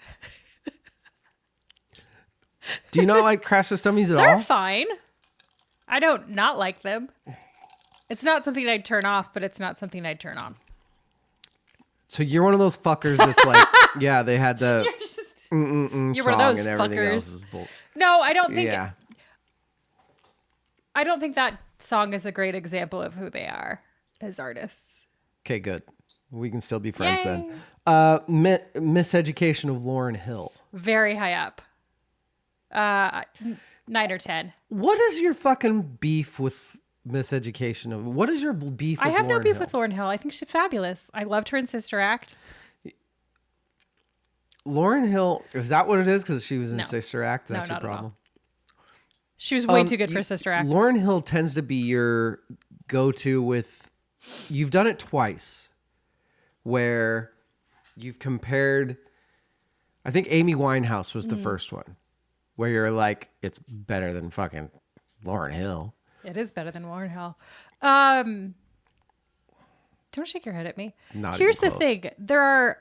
Do you not like Crash Test Dummies at all? They're fine. I don't not like them. It's not something I'd turn off, but it's not something I'd turn on. So you're one of those fuckers that's like, yeah, they had the you're one of those fuckers. No, I don't think. Yeah. I don't think that song is a great example of who they are as artists. Okay, good. We can still be friends then. Miseducation of Lauryn Hill. Very high up. 9 or 10. What is your fucking beef with Miseducation of? What is your beef with I have Lauryn no beef Hill? with Lauryn Hill. I think she's fabulous. I loved her in Sister Act. Lauryn Hill, is that what it is? Because she was in Sister Act? That's your problem? She was way too good for Sister Act. Lauryn Hill tends to be your go-to with... You've done it twice where you've compared... I think Amy Winehouse was the first one where you're like, it's better than fucking Lauryn Hill. It is better than Lauryn Hill. Don't shake your head at me. Here's the thing. There are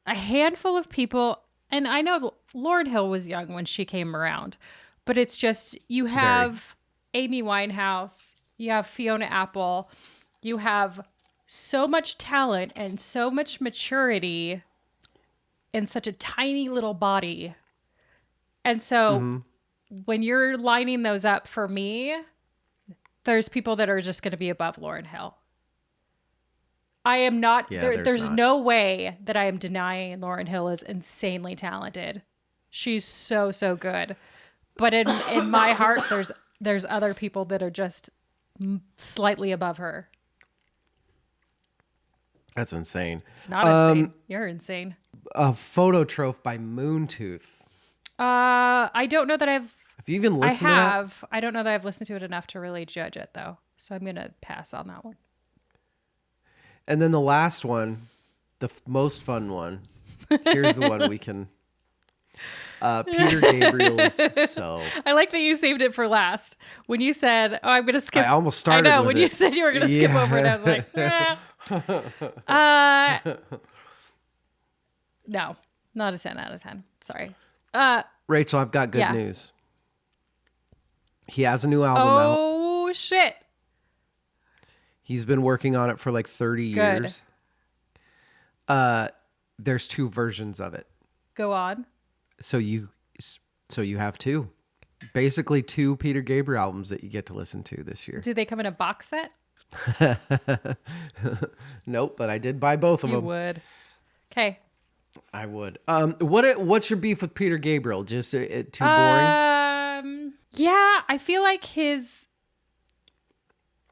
a handful of people, and I know Lauryn Hill was young when she came around, but it's just, you have Amy Winehouse, you have Fiona Apple, you have so much talent and so much maturity in such a tiny little body. And so when you're lining those up for me, there's people that are just going to be above Lauryn Hill. I am not, there's no way that I am denying Lauryn Hill is insanely talented. She's so, so good. But in my heart, there's other people that are just slightly above her. That's insane. It's not insane. You're insane. A Phototroph by Moontooth. I don't know that Have you even listened to that? I don't know that I've listened to it enough to really judge it, though. So I'm going to pass on that one. And then the last one, the most fun one. Here's the one we can... Peter Gabriel is so... I like that you saved it for last. When you said, I'm going to skip... I almost started with when it. you said you were going to skip over it, I was like, no, not a 10 out of 10. Sorry. Rachel, I've got good news. He has a new album out. Oh, shit. He's been working on it for like 30 years. There's 2 versions of it. Go on. So you have 2. Basically 2 Peter Gabriel albums that you get to listen to this year. Do they come in a box set? Nope, but I did buy both of them. You would. Okay. I would. What's your beef with Peter Gabriel? Just too boring? Yeah, I feel like his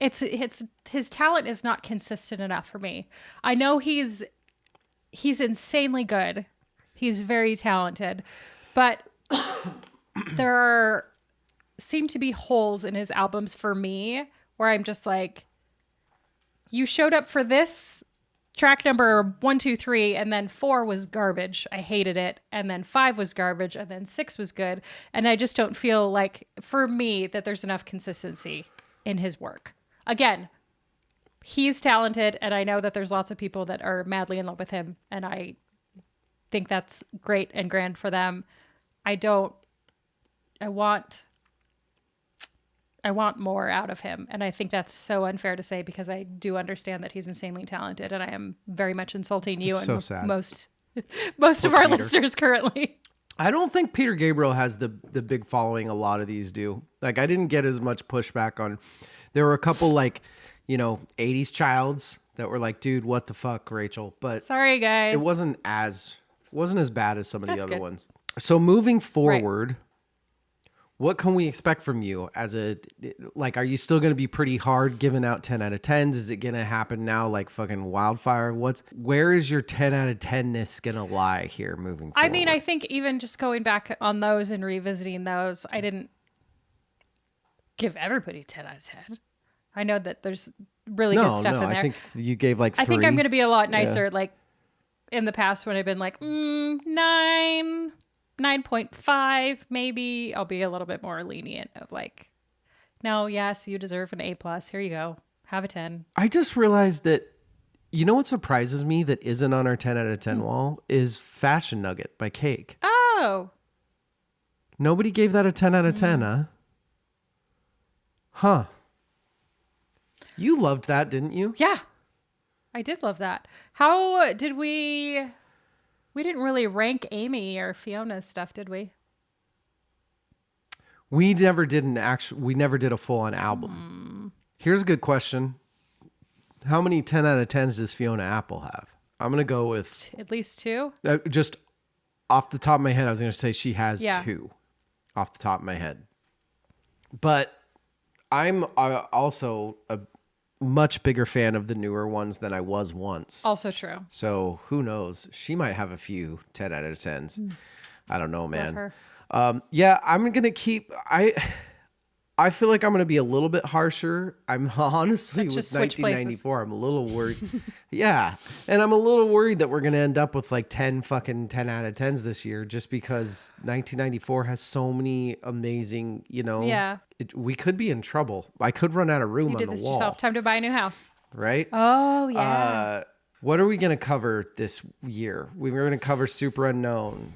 talent is not consistent enough for me. I know he's insanely good. He's very talented, but there seem to be holes in his albums for me where I'm just like, you showed up for this track number 1, 2, 3, and then 4 was garbage. I hated it. And then 5 was garbage. And then 6 was good. And I just don't feel like, for me, that there's enough consistency in his work. Again, he's talented, and I know that there's lots of people that are madly in love with him, and I think that's great and grand for them. I want more out of him. And I think that's so unfair to say because I do understand that he's insanely talented, and I am very much insulting you and most of our listeners currently. I don't think Peter Gabriel has the big following a lot of these do. Like, I didn't get as much pushback on. There were a couple 80s childs that were like, dude, what the fuck, Rachel? But sorry, guys. It wasn't as bad as some of the other ones. So moving forward, what can we expect from you as are you still going to be pretty hard giving out 10 out of 10s? Is it going to happen now like fucking wildfire? Where is your 10 out of 10-ness going to lie here moving forward? I mean, I think even just going back on those and revisiting those, I didn't give everybody 10 out of 10. I know that there's really good stuff in there. I think you gave like 3. I think I'm going to be a lot nicer in the past when I've been like 9, 9.5, maybe. I'll be a little bit more lenient of like, no, yes, you deserve an A+. Here you go. Have a 10. I just realized that, you know what surprises me that isn't on our 10 out of 10 wall is Fashion Nugget by Cake. Oh. Nobody gave that a 10 out of 10, huh? Huh. You loved that, didn't you? Yeah, I did love that. How did we didn't really rank Amy or Fiona's stuff, did we? We never did a full on album. Here's a good question. How many 10 out of 10s does Fiona Apple have? I'm going to go with At least 2. just off the top of my head. I was going to say she has Yeah. 2 off the top of my head. But I'm also a much bigger fan of the newer ones than I was once. Also true. So who knows? She might have a few 10 out of 10s. I don't know, man. Love her. Yeah, I'm going to keep... I feel like I'm going to be a little bit harsher. I'm honestly, Let's with just switch 1994, I'm a little worried. Yeah. And I'm a little worried that we're going to end up with like 10 fucking 10 out of 10s this year just because 1994 has so many amazing, Yeah. We could be in trouble. I could run out of room You on did the this wall. yourself. Time to buy a new house. Right? Oh, yeah. What are we going to cover this year? We were going to cover Super Unknown,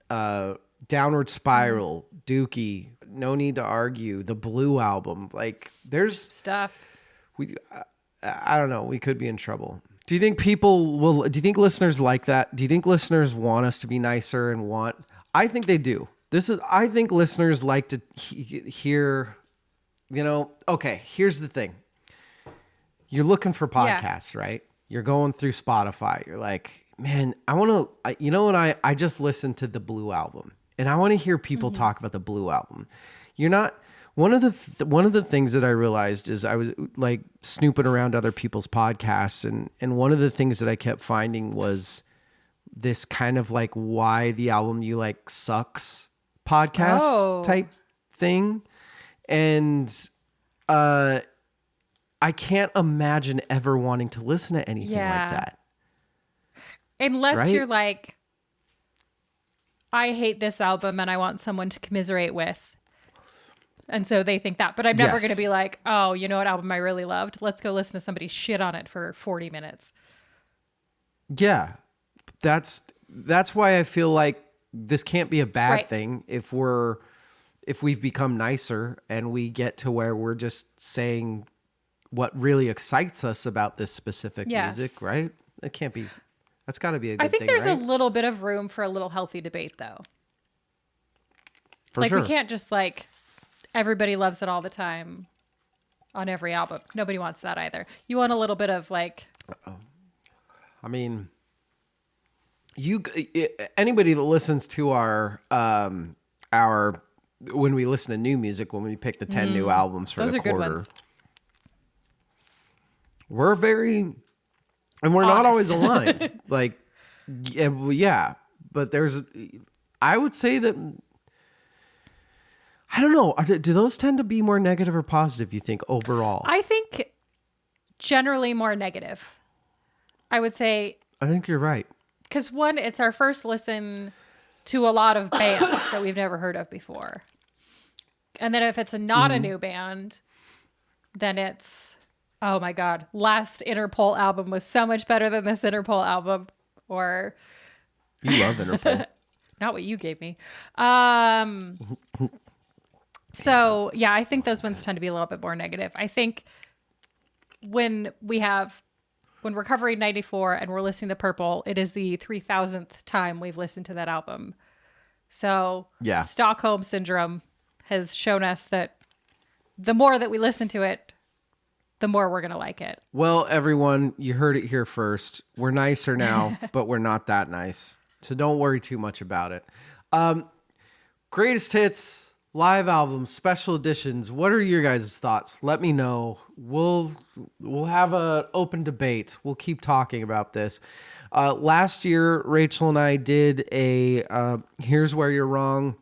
Downward Spiral, Dookie, No Need to Argue, the Blue Album. Like, there's Stuff. I don't know. We could be in trouble. Do you think do you think listeners like that? Do you think listeners want us to be nicer and I think they do. I think listeners like to hear, okay, here's the thing. You're looking for podcasts, right? You're going through Spotify. You're like, man, I just listened to the Blue Album and I want to hear people talk about the Blue Album. You're not, one of the things that I realized is I was like snooping around other people's podcasts and one of the things that I kept finding was this kind of like why the album you like sucks podcast type thing. And, I can't imagine ever wanting to listen to anything like that. Unless you're like, I hate this album and I want someone to commiserate with. And so they think that. But I'm never going to be like, oh, you know what album I really loved? Let's go listen to somebody shit on it for 40 minutes. Yeah. That's why I feel like this can't be a bad thing if we've become nicer and we get to where we're just saying what really excites us about this specific music, right? It can't be. That's got to be a good thing, I think there's right? a little bit of room for a little healthy debate, though. For sure. We can't just everybody loves it all the time on every album. Nobody wants that either. You want a little bit of I mean, anybody that listens to our when we listen to new music, when we pick the 10 new albums for the quarter. Those are good ones. We're and we're not always aligned. But I would say that, I don't know. Do those tend to be more negative or positive, you think, overall? I think generally more negative. I would say. I think you're right. Because one, it's our first listen to a lot of bands that we've never heard of before. And then if it's not a new band, then it's, oh my God, last Interpol album was so much better than this Interpol album. Or you love Interpol. Not what you gave me. So yeah, I think those ones tend to be a little bit more negative. I think when we're covering 94 and we're listening to Purple, it is the 3000th time we've listened to that album. So Stockholm Syndrome has shown us that the more that we listen to it, the more we're going to like it. Well, everyone, you heard it here first. We're nicer now, but we're not that nice. So don't worry too much about it. Greatest hits, live albums, special editions. What are your guys' thoughts? Let me know. We'll have an open debate. We'll keep talking about this. Last year, Rachel and I did a Here's Where You're Wrong.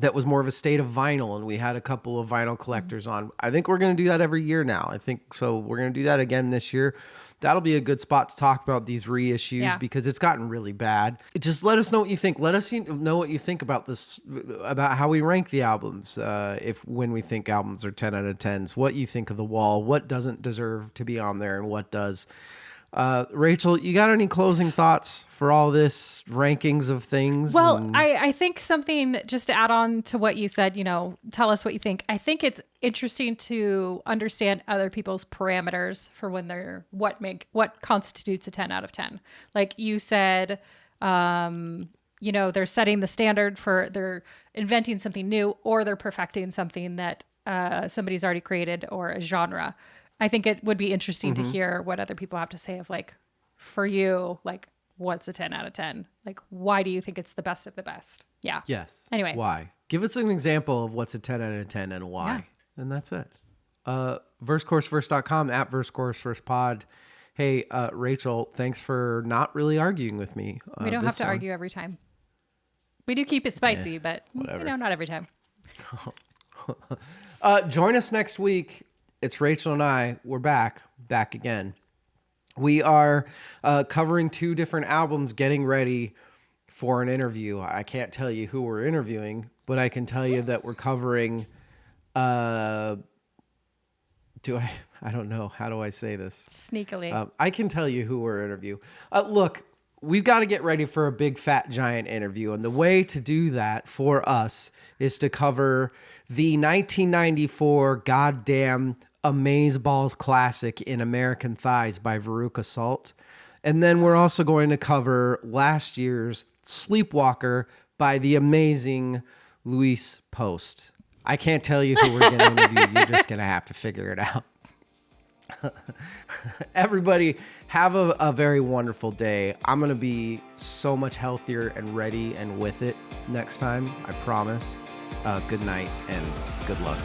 That was more of a state of vinyl, and we had a couple of vinyl collectors on. I think we're going to do that every year now. I think so. We're going to do that again this year. That'll be a good spot to talk about these reissues because it's gotten really bad. Just let us know what you think. Let us know what you think about this, about how we rank the albums. When we think albums are 10 out of 10s, what you think of The Wall, what doesn't deserve to be on there and what does. Rachel, you got any closing thoughts for all this rankings of things? Well, I think something just to add on to what you said, tell us what you think. I think it's interesting to understand other people's parameters for when they're what constitutes a 10 out of 10. Like you said, they're setting the standard they're inventing something new, or they're perfecting something that somebody's already created, or a genre. I think it would be interesting to hear what other people have to say of like, for you, like, what's a 10 out of 10? Like, why do you think it's the best of the best? Yeah. Yes. Anyway. Why? Give us an example of what's a 10 out of 10 and why. Yeah. And that's it. VerseCourseVerse.com, at VerseCourseVersePod. Hey, Rachel, thanks for not really arguing with me. We don't have to argue every time. We do keep it spicy, but whatever. Not every time. Join us next week. It's Rachel and I. We're back again. We are covering 2 different albums, getting ready for an interview. I can't tell you who we're interviewing, but I can tell you that we're covering. I don't know. How do I say this? Sneakily. I can tell you who we're interviewing. Look, we've got to get ready for a big fat giant interview. And the way to do that for us is to cover the 1994 goddamn Amazeballs classic in American Thighs by Veruca Salt. And then we're also going to cover last year's Sleepwalker by the amazing Luis Post. I can't tell you who we're going to interview. You're just going to have to figure it out. Everybody, have a very wonderful day. I'm going to be so much healthier and ready and with it next time. I promise. Good night and good luck.